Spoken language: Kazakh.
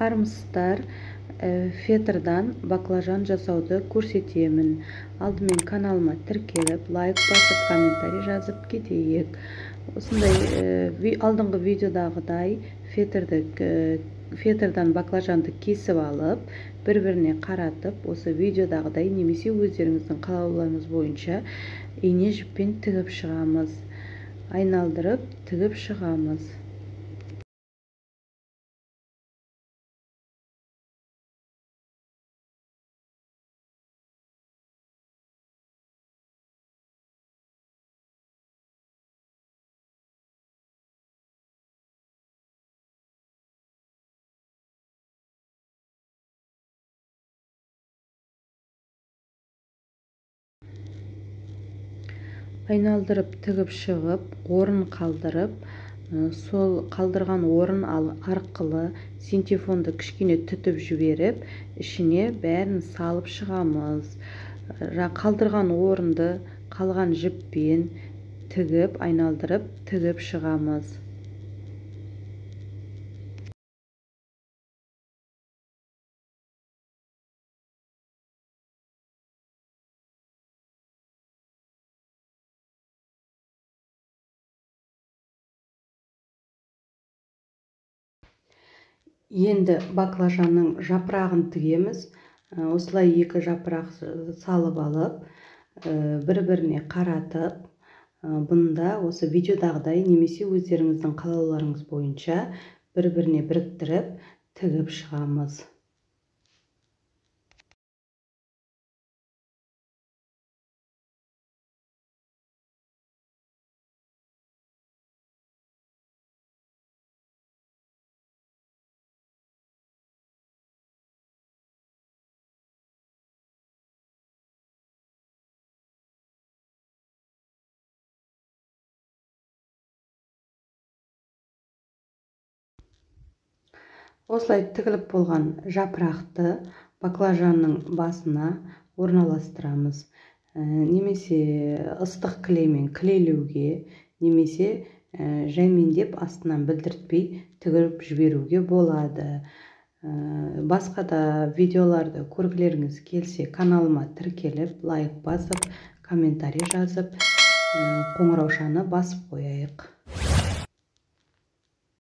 Армысыздар, фетрдан баклажан жасауды көрсетемін. Алдымен каналыма тіркеліп, лайк басып, комментарий жазып кетейік. Осындай алдыңғы видеодағыдай фетрдан баклажанды кесіп алып, бір-біріне қаратып, осы видеодағыдай немесе өздеріңіздің қалауларыңыз бойынша ине жіппен тігіп шығамыз. Айналдырып тігіп шығамыз. Айналдырып тігіп шығып, орын қалдырып, сол қалдырған орын арқылы синтефонды кішкене түтіп жіберіп, ішіне бәрін салып шығамыз. Қалдырған орынды қалған жіппен тігіп, айналдырып тігіп шығамыз. Енді баклажанның жапырағын тігеміз. Осылай екі жапырақ салып алып, бір-біріне қаратып, бұнда осы видеодағыдай немесе өздеріңіздің қалауларыңыз бойынша бір-біріне біріктіріп тігіп шығамыз. Осылай тігіліп болған жапырақты баклажанның басына орналастырамыз. Немесе ыстық клеймен клейлеуге, немесе жәймендеп астынан білдіртпей тігіп жіберуге болады. Басқа да видеоларды көргілеріңіз келсе, каналыма тіркеліп, лайк басып, комментарий жазып, қоңыраушаны басып қояйық.